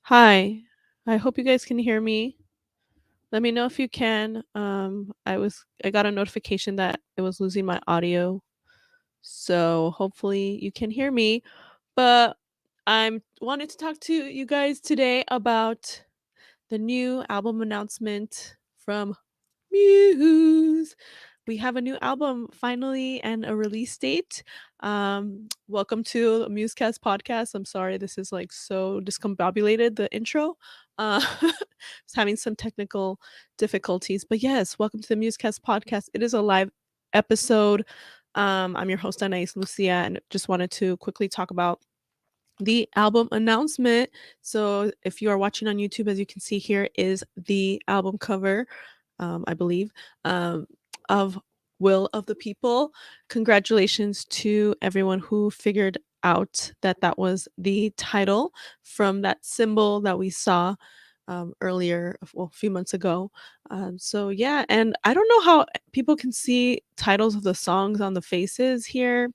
Hi, I hope you guys can hear me. Let me know if you can. I got a notification that it was losing my audio, so hopefully you can hear me. But I'm wanted to talk to you guys today about the new album announcement from Muse. We have a new album finally and a release date. Welcome to Musecast podcast. I'm sorry this is like so discombobulated, the intro. It's having some technical difficulties. But yes, welcome to the Musecast podcast. It is a live episode. I'm your host, Anais Lucia, and just wanted to quickly talk about the album announcement. So if you are watching on YouTube, as you can see here is the album cover, I believe, of Will of the People. Congratulations to everyone who figured out that that was the title from that symbol that we saw earlier, well, a few months ago. So yeah, and I don't know how people can see titles of the songs on the faces here.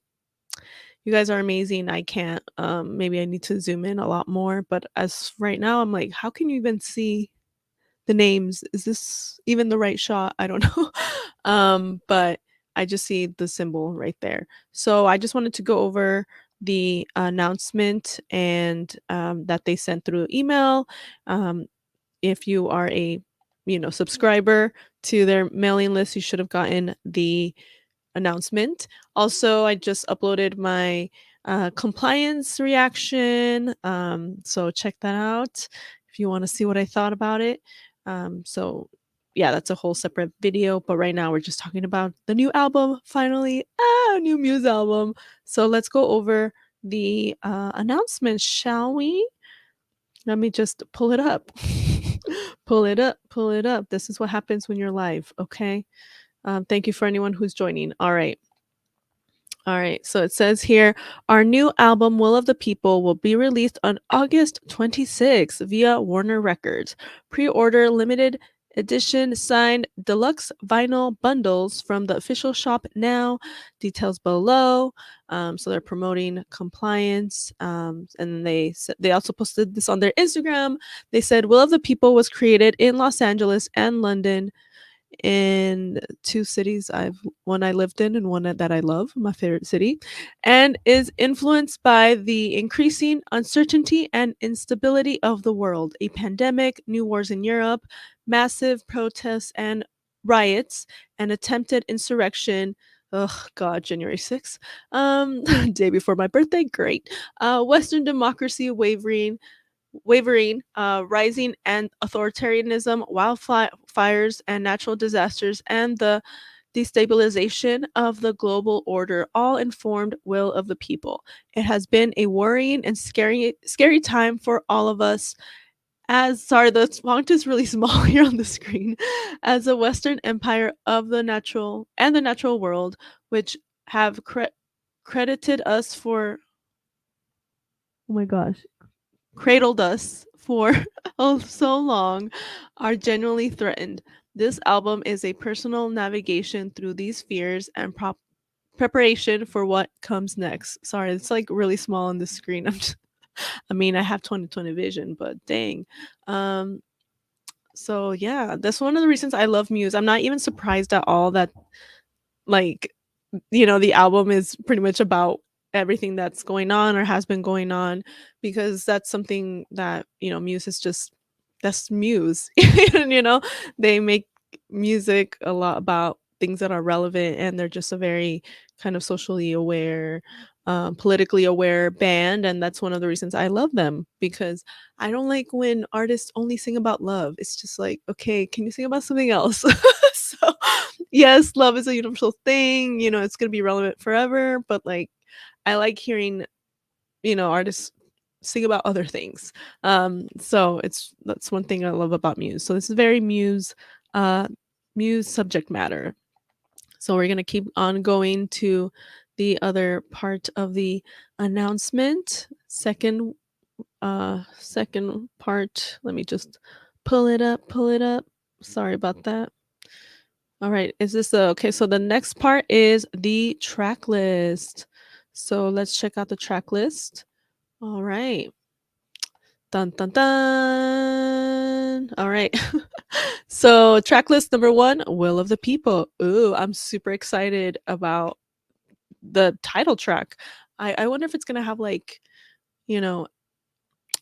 You guys are amazing. I can't. Maybe I need to zoom in a lot more. But as right now, I'm like, how can you even see the names? Is this even the right shot? I don't know. But I just see the symbol right there. So I just wanted to go over the announcement and that they sent through email. Um, if you are a subscriber to their mailing list, you should have gotten the announcement. Also, I just uploaded my compliance reaction. So check that out if you want to see what I thought about it. So yeah, that's a whole separate video. But right now we're just talking about the new album. Finally, new Muse album. So let's go over the announcement, shall we? Let me just pull it up. Pull it up. Pull it up. This is what happens when you're live. Okay. Thank you for anyone who's joining. All right. All right, so it says here our new album, Will of the People, will be released on August 26th via Warner Records. Pre order limited edition signed deluxe vinyl bundles from the official shop now. Details below. So they're promoting compliance. And they also posted this on their Instagram. They said Will of the People was created in Los Angeles and London, in two cities one I lived in and one that I love, my favorite city, and is influenced by the increasing uncertainty and instability of the world, a pandemic, new wars in Europe, massive protests and riots, and attempted insurrection. Oh God, January 6th. Day before my birthday, great. Western democracy wavering, rising and authoritarianism, wildfires and natural disasters, and the destabilization of the global order all informed will of the people. It has been a worrying and scary time for all of us. As sorry, the font is really small here on the screen. As a Western empire of the natural world, which have credited us for, oh my gosh, cradled us for oh so long, are genuinely threatened. This album is a personal navigation through these fears and preparation for what comes next. Sorry, it's like really small on the screen. I mean, I have 20/20 vision, but dang. Um, so yeah, that's one of the reasons I love Muse. I'm not even surprised at all that, like, the album is pretty much about everything that's going on or has been going on, because that's something that, Muse is just, that's Muse. And, they make music a lot about things that are relevant, and they're just a very kind of socially aware, politically aware band. And that's one of the reasons I love them, because I don't like when artists only sing about love. It's just like, okay, can you sing about something else? So yes, love is a universal thing, it's going to be relevant forever, but like I like hearing, artists sing about other things. So that's one thing I love about Muse. So this is very uh Muse subject matter. So we're going to keep on going to the other part of the announcement. Second part. Let me just pull it up. Sorry about that. All right. Is this okay? So the next part is the track list. So let's check out the track list. All right. Dun dun dun. All right. So track list number one, Will of the People. Ooh, I'm super excited about the title track. I wonder if it's gonna have like, you know,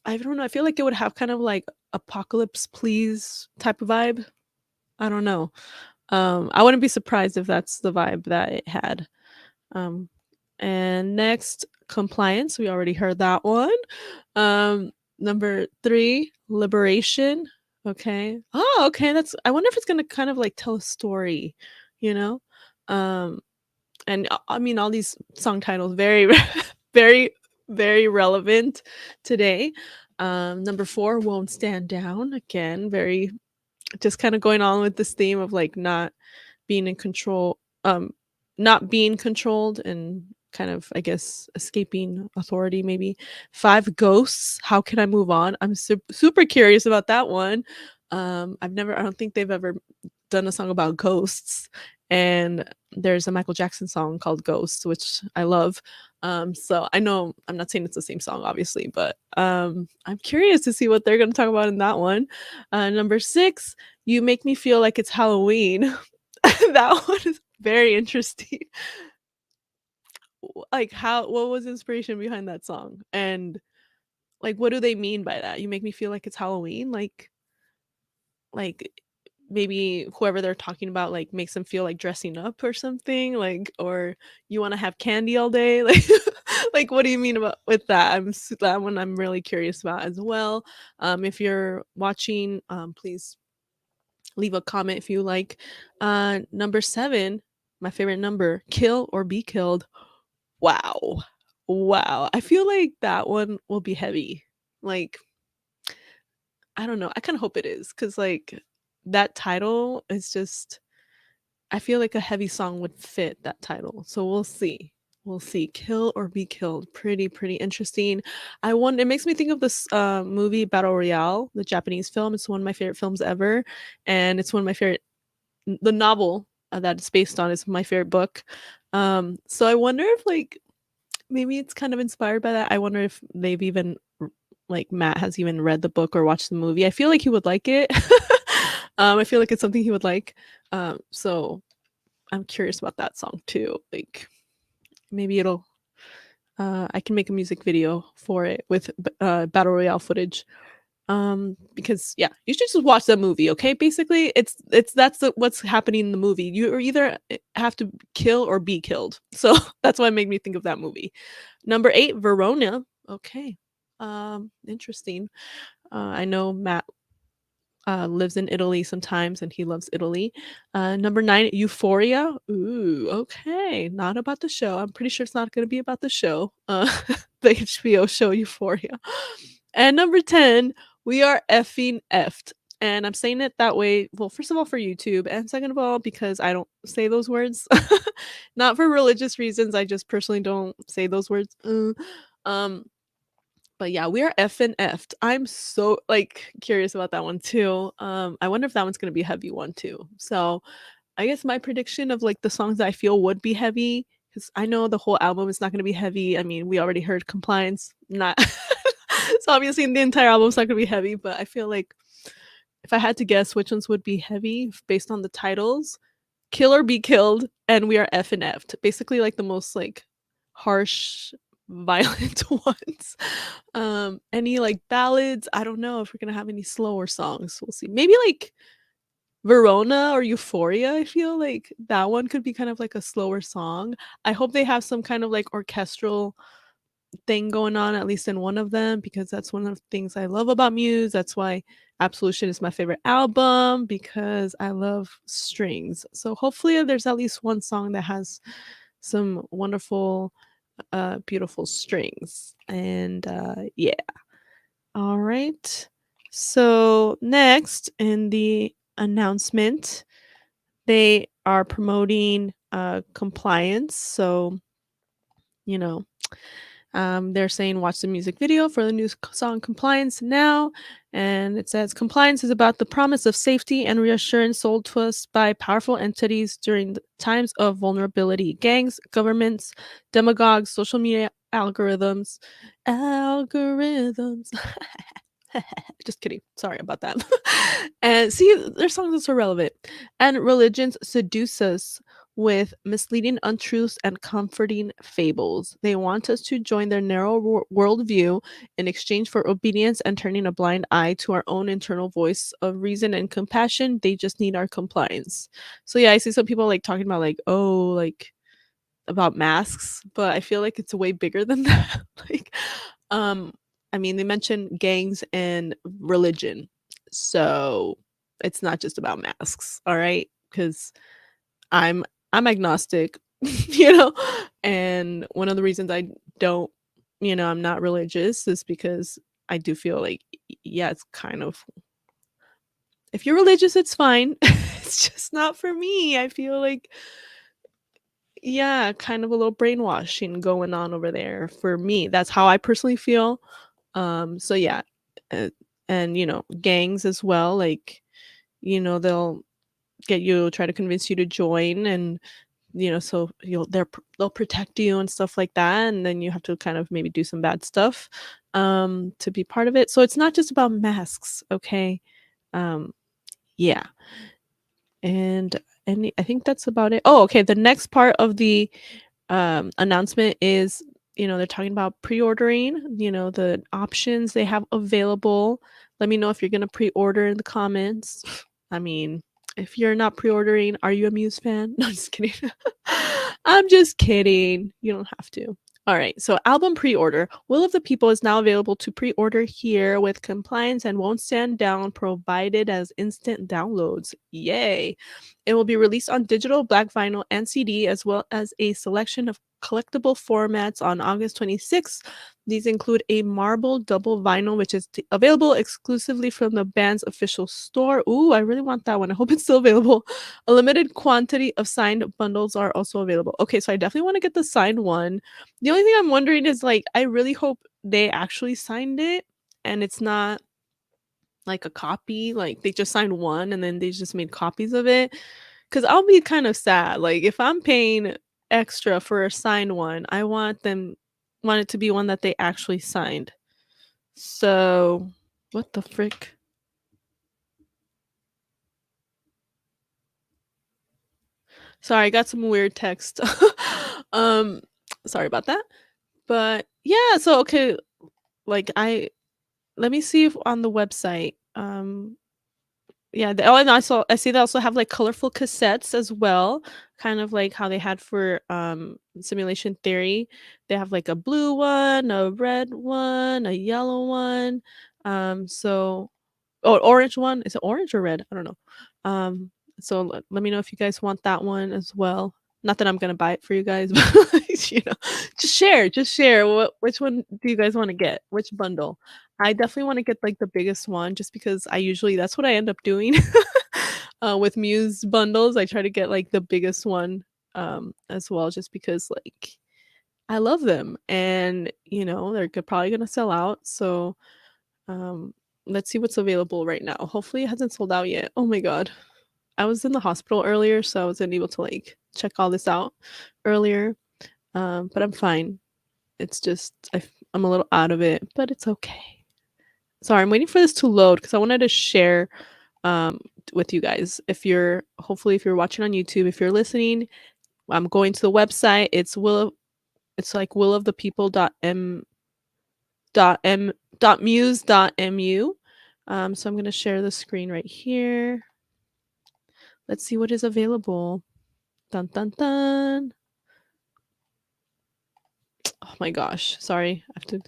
I don't know. I feel like it would have kind of like Apocalypse Please type of vibe. I don't know. I wouldn't be surprised if that's the vibe that it had. Um, and next, Compliance. We already heard that one. Number three, Liberation. Okay. Oh, okay. That's. I wonder if it's gonna kind of like tell a story, you know. Um, and I mean, all these song titles very, very, very relevant today. Number four, Won't Stand Down. Again, very just kind of going on with this theme of like not being in control, not being controlled and kind of, I guess, escaping authority maybe. Five, Ghosts. How can I move on? I'm super curious about that one. I don't think they've ever done a song about ghosts. And there's a Michael Jackson song called Ghosts, which I love. So I know I'm not saying it's the same song, obviously, but I'm curious to see what they're going to talk about in that one. Number six, You Make Me Feel Like It's Halloween. That one is very interesting. Like, what was the inspiration behind that song? And like, what do they mean by that? You make me feel like it's Halloween? Like maybe whoever they're talking about like makes them feel like dressing up or something, like, or you want to have candy all day, like like what do you mean about with that? That one I'm really curious about as well. If you're watching, please leave a comment if you like. Number seven, my favorite number, Kill or Be Killed. Wow. Wow. I feel like that one will be heavy. Like, I don't know. I kind of hope it is because, like, that title is just, I feel like a heavy song would fit that title. So we'll see. We'll see. Kill or Be Killed. Pretty interesting. It makes me think of this movie Battle Royale, the Japanese film. It's one of my favorite films ever. And it's one of my favorite, the novel that it's based on is my favorite book. So I wonder if like maybe it's kind of inspired by that. I wonder if they've even like Matt has even read the book or watched the movie. I feel like he would like it. I feel like it's something he would like. So I'm curious about that song too. Like maybe it'll I can make a music video for it with battle royale footage. Because yeah, you should just watch the movie, okay? Basically, what's happening in the movie. You either have to kill or be killed. So that's why it made me think of that movie. Number eight, Verona. Okay. Interesting. I know Matt lives in Italy sometimes and he loves Italy. Number nine, Euphoria. Ooh, okay. Not about the show. I'm pretty sure it's not going to be about the show. The HBO show Euphoria. And number 10, we are effing effed. And I'm saying it that way, well, first of all, for YouTube, and second of all, because I don't say those words. Not for religious reasons. I just personally don't say those words. Um, but yeah, we are effing effed. I'm so like curious about that one too. I wonder if that one's gonna be a heavy one too. So I guess my prediction of like the songs that I feel would be heavy, because I know the whole album is not gonna be heavy. I mean, we already heard Compliance, not so obviously the entire album's not gonna be heavy, but I feel like if I had to guess which ones would be heavy based on the titles, Kill or Be Killed, and We Are effing effed. Basically like the most like harsh, violent ones. Any like ballads? I don't know if we're gonna have any slower songs. We'll see. Maybe like Verona or Euphoria. I feel like that one could be kind of like a slower song. I hope they have some kind of like orchestral thing going on, at least in one of them, because that's one of the things I love about Muse. That's why Absolution is my favorite album, because I love strings. So hopefully there's at least one song that has some wonderful, beautiful strings. And yeah. All right. So next in the announcement, they are promoting compliance. So, you know, they're saying watch the music video for the new song Compliance now. And it says compliance is about the promise of safety and reassurance sold to us by powerful entities during the times of vulnerability. Gangs, governments, demagogues, social media algorithms. Algorithms. Just kidding. Sorry about that. And see, there's songs that's so relevant. And religions seduce us with misleading untruths and comforting fables. They want us to join their narrow worldview in exchange for obedience and turning a blind eye to our own internal voice of reason and compassion. They just need our compliance. So yeah, I see some people like talking about like, oh, like about masks, but I feel like it's way bigger than that. Like, um, I mean, they mentioned gangs and religion, so it's not just about masks, all right? Because I'm I'm agnostic, you know, and one of the reasons I don't, I'm not religious is because I do feel like, yeah, it's kind of if you're religious, it's fine. It's just not for me. I feel like yeah, kind of a little brainwashing going on over there for me. That's how I personally feel. So yeah, uh, and gangs as well. Like, they'll get you, try to convince you to join, and so they'll protect you and stuff like that, and then you have to kind of maybe do some bad stuff, to be part of it. So it's not just about masks, okay? Um, yeah, and I think that's about it. Oh, okay. The next part of the announcement is, they're talking about pre-ordering, the options they have available. Let me know if you're going to pre-order in the comments. I mean, if you're not pre-ordering, are you a Muse fan? No, just kidding. I'm just kidding. You don't have to. All right, so album pre-order. Will of the People is now available to pre-order here with compliance and won't stand down, provided as instant downloads. Yay! It will be released on digital, black vinyl, and CD, as well as a selection of collectible formats on August 26th. These include a marble double vinyl, which is available exclusively from the band's official store. Ooh, I really want that one. I hope it's still available. A limited quantity of signed bundles are also available. Okay, so I definitely want to get the signed one. The only thing I'm wondering is like, I really hope they actually signed it and it's not like a copy, like they just signed one and then they just made copies of it. Cause I'll be kind of sad. Like if I'm paying extra for a signed one, I want it to be one that they actually signed. So what the frick? Sorry, I got some weird text. um Sorry about that. But yeah, so okay, like I let me see if on the website. Yeah, oh, and I see they also have, like, colorful cassettes as well, kind of like how they had for, Simulation Theory. They have, like, a blue one, a red one, a yellow one, so oh, orange one. Is it orange or red? I don't know. So let me know if you guys want that one as well. Not that I'm gonna buy it for you guys, but, like, just share which one do you guys wanna get? Which bundle? I definitely wanna get, like, the biggest one just because I usually that's what I end up doing. With Muse bundles, I try to get, like, the biggest one, as well just because, like, I love them and, they're probably gonna sell out, so, um, let's see what's available right now. Hopefully, it hasn't sold out yet. Oh my god. I was in the hospital earlier, so I wasn't able to, like, check all this out earlier, but I'm fine. It's just I'm a little out of it, but it's okay. Sorry, I'm waiting for this to load because I wanted to share, um, with you guys. If you're watching on YouTube, if you're listening, I'm going to the website. It's like willofthepeople dot m dot muse dot mu. So I'm gonna share the screen right here. Let's see what is available. Dun dun dun. Oh my gosh, sorry. I have to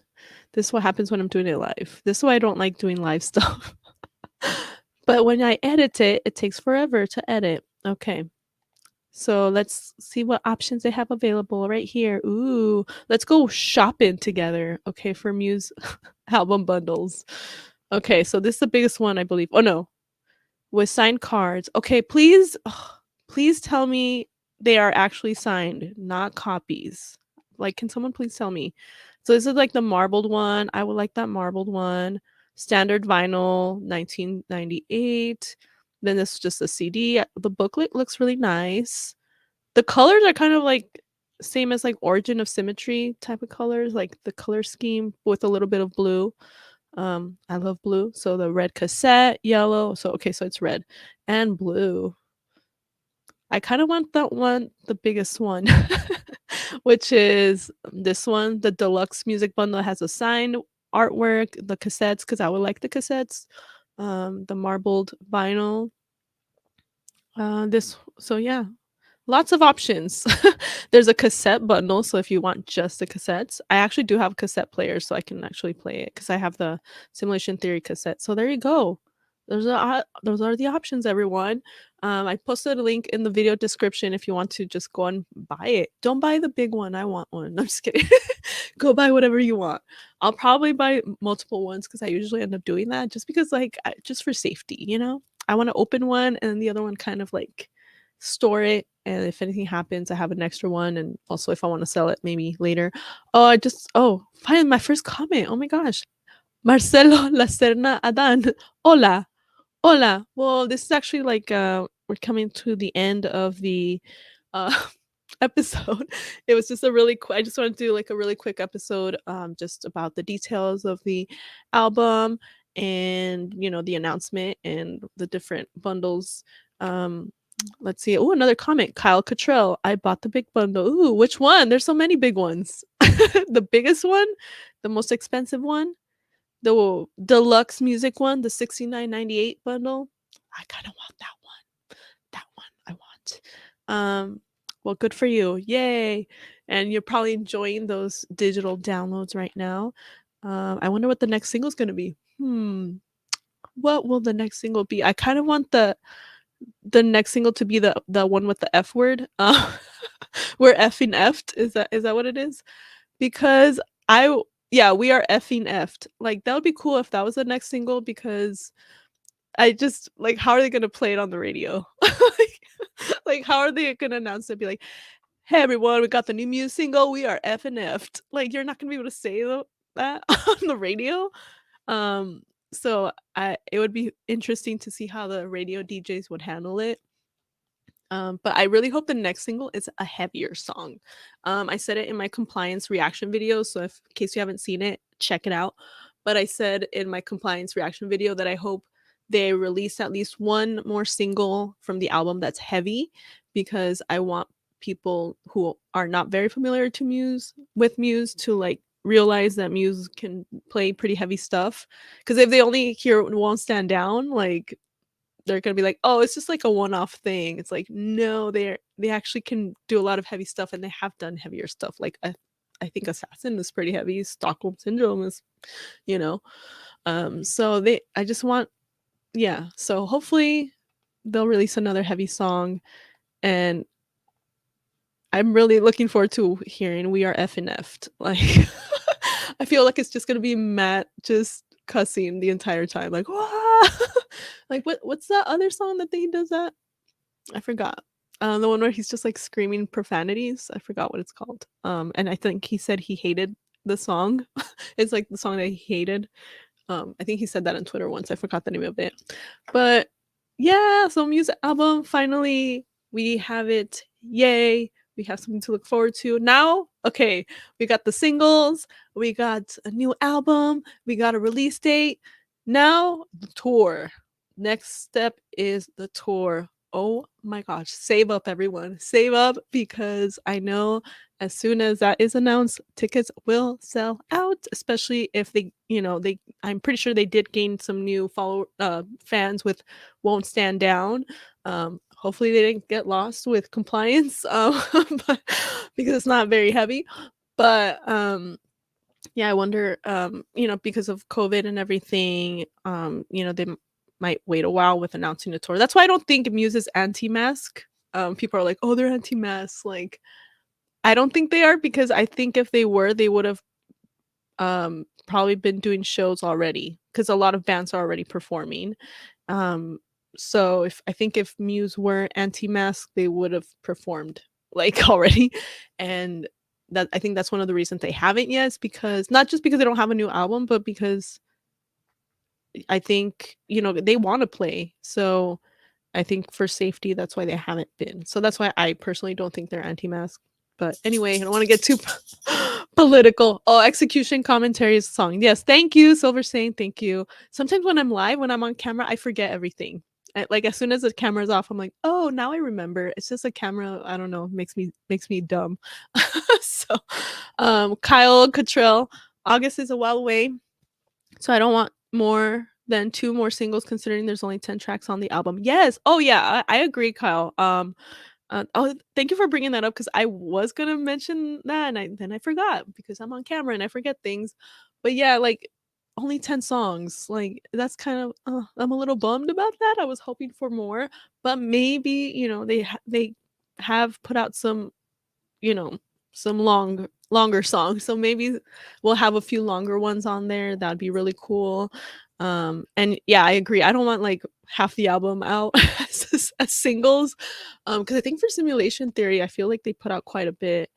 this is what happens when I'm doing it live. This is why I don't like doing live stuff. But when I edit it, it takes forever to edit. Okay. So let's see what options they have available right here. Ooh, let's go shopping together. Okay, for Muse album bundles. Okay, so this is the biggest one, I believe. Oh no, with signed cards. Okay, please, please tell me they are actually signed, not copies. Like, can someone please tell me? So this is like the marbled one. I would like that marbled one. Standard vinyl, 1998. Then this is just a CD. The booklet looks really nice. The colors are kind of like same as like Origin of Symmetry type of colors, like the color scheme with a little bit of blue. I love blue. So the red cassette, yellow. So okay, so it's red and blue. I kind of want that one, the biggest one, which is this one. The deluxe music bundle has a signed artwork, the cassettes, because I would like the cassettes, the marbled vinyl. This, so yeah, lots of options. There's a cassette bundle, so if you want just the cassettes, I actually do have a cassette player, so I can actually play it because I have the Simulation Theory cassette. So there you go. Those are the options, everyone. I posted a link in the video description if you want to just go and buy it. Don't buy the big one. I want one. I'm just kidding. Go buy whatever you want. I'll probably buy multiple ones because I usually end up doing that just because, like, just for safety, you know? I want to open one and the other one kind of like store it, and if anything happens, I have an extra one, and also if I wanna sell it maybe later. Finally my first comment, oh my gosh. Marcelo Lacerna Adan. Hola, hola. Well, this is actually like, we're coming to the end of the, uh, episode. It was just a really I just wanted to do, like, a really quick episode, just about the details of the album and, the announcement and the different bundles. Um Let's see. Oh, another comment. Kyle Cottrell. I bought the big bundle. Ooh, which one? There's so many big ones. The biggest one, the most expensive one, the deluxe music one, the 69.98 bundle. I kind of want that one. That one I want. Well, good for you. Yay. And you're probably enjoying those digital downloads right now. I wonder what the next single is going to be. What will the next single be? I kind of want the next single to be the one with the F word. We're effing effed. Is that what it is? Because yeah, we are effing effed. Like that would be cool if that was the next single because I just like how are they gonna play it on the radio? like how are they gonna announce it? Be like, hey everyone, we got the new Muse single. We are effing effed. Like you're not gonna be able to say that on the radio. Um, so it would be interesting to see how the radio DJs would handle it. But I really hope the next single is a heavier song. I said it in my compliance reaction video, so if in case you haven't seen it, check it out. But I said in my compliance reaction video that I hope they release at least one more single from the album that's heavy because I want people who are not very familiar to Muse to like realize that Muse can play pretty heavy stuff. Because if they only hear Won't Stand Down, like they're gonna be like, "Oh, it's just like a one-off thing." It's like, no, they actually can do a lot of heavy stuff, and they have done heavier stuff. Like I think Assassin is pretty heavy. Stockholm Syndrome is, you know. So I just want, yeah. So hopefully they'll release another heavy song, and I'm really looking forward to hearing "We Are Effing Effed." Like, I feel like it's just gonna be Matt just cussing the entire time, like, "Wah!" Like, what's that other song that he does that? I forgot. The one where he's just, like, screaming profanities? I forgot what it's called. And I think he said he hated the song. It's, like, the song that he hated. I think he said that on Twitter once, I forgot the name of it. But, yeah, so music album, finally, we have it. Yay. We have something to look forward to. Now, okay, we got the singles, we got a new album, we got a release date. Now, the tour. Next step is the tour. Oh my gosh, save up everyone. Save up because I know as soon as that is announced, tickets will sell out, especially if I'm pretty sure they did gain some new fans with Won't Stand Down. Hopefully they didn't get lost with compliance but, because it's not very heavy. But yeah, I wonder, because of COVID and everything, they might wait a while with announcing the tour. That's why I don't think Muse is anti-mask. People are like, "Oh, they're anti-mask." Like, I don't think they are because I think if they were, they would have probably been doing shows already because a lot of bands are already performing. Um, so if Muse were anti-mask, they would have performed like already, and that I think that's one of the reasons they haven't yet is because not just because they don't have a new album, but because I think they want to play. So I think for safety, that's why they haven't been. So that's why I personally don't think they're anti-mask. But anyway, I don't want to get too political. Oh, execution commentary is song. Yes, thank you, Silver Saying. Thank you. Sometimes when I'm live, when I'm on camera, I forget everything. Like as soon as the camera's off, I'm like, oh, now I remember. It's just a camera. I don't know. Makes me dumb. So, Kyle Cottrell. August is a while away, so I don't want more than 2 more singles considering there's only 10 tracks on the album. Yes. Oh yeah, I agree, Kyle. Oh, thank you for bringing that up because I was gonna mention that and I forgot because I'm on camera and I forget things. But yeah, like only 10 songs. Like that's kind of I'm a little bummed about that. I was hoping for more, but maybe, they have put out some, you know, some longer songs. So maybe we'll have a few longer ones on there. That'd be really cool. And yeah, I agree. I don't want like half the album out as singles. Because I think for Simulation Theory, I feel like they put out quite a bit.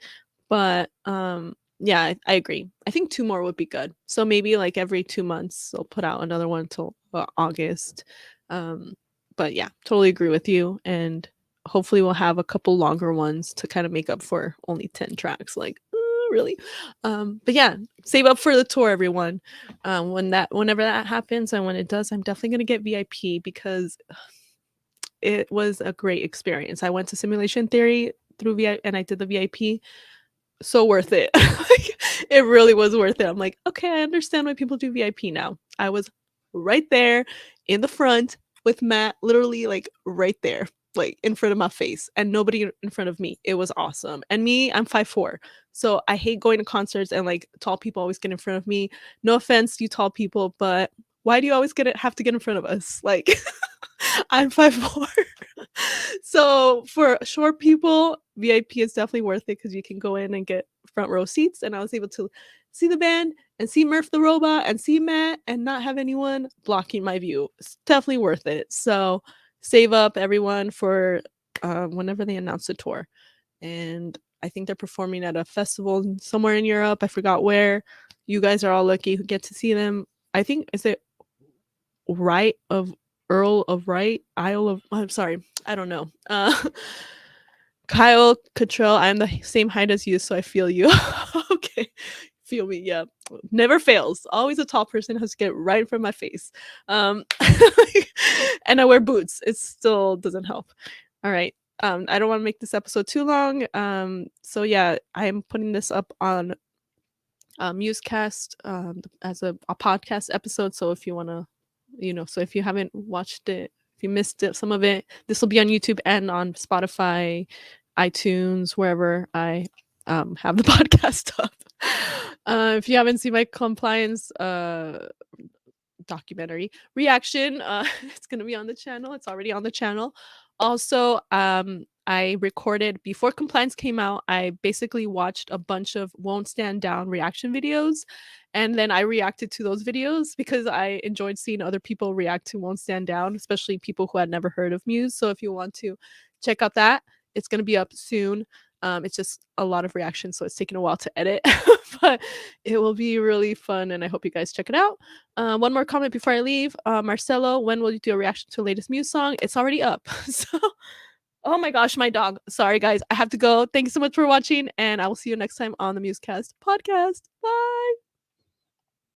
But yeah, I agree. I think 2 more would be good. So maybe like every 2 months they'll put out another one till August. Um, but yeah, totally agree with you. And hopefully we'll have a couple longer ones to kind of make up for only 10 tracks. Like, really? But yeah, save up for the tour, everyone. Whenever that happens and when it does, I'm definitely gonna get VIP because it was a great experience. I went to Simulation Theory through VIP and I did the VIP. So worth it. Like, it really was worth it. I'm like, okay, I understand why people do VIP now. I was right there in the front with Matt, literally like right there, like in front of my face, and nobody in front of me. It was awesome. And me, I'm 5'4". So I hate going to concerts and like tall people always get in front of me. No offense, you tall people, but why do you always have to get in front of us? Like I'm 5'4". So for short people, VIP is definitely worth it because you can go in and get front row seats. And I was able to see the band and see Murph the Robot and see Matt and not have anyone blocking my view. It's definitely worth it. So save up everyone for whenever they announce the tour. And I think they're performing at a festival somewhere in Europe. I forgot where. You guys are all lucky who get to see them. I think is it Right of Earl of Wright, Isle of I'm sorry, I don't know. Kyle Cottrell, I'm the same height as you, so I feel you. Okay. Feel me, yeah. Never fails. Always a tall person has to get right in front of my face. And I wear boots. It still doesn't help. All right. I don't want to make this episode too long. So yeah, I am putting this up on Musecast as a podcast episode. So if you want to, so if you haven't watched it, if you missed it, some of it, this will be on YouTube and on Spotify, iTunes, wherever I have the podcast up. If you haven't seen my compliance documentary reaction, it's going to be on the channel. It's already on the channel. Also, I recorded before compliance came out. I basically watched a bunch of Won't Stand Down reaction videos, and then I reacted to those videos because I enjoyed seeing other people react to Won't Stand Down, especially people who had never heard of Muse. So if you want to check out that, it's going to be up soon. It's just a lot of reactions, so it's taking a while to edit, but it will be really fun, and I hope you guys check it out. One more comment before I leave. Marcelo, when will you do a reaction to the latest Muse song? It's already up. So, oh my gosh, my dog. Sorry, guys. I have to go. Thank you so much for watching, and I will see you next time on the Musecast podcast. Bye.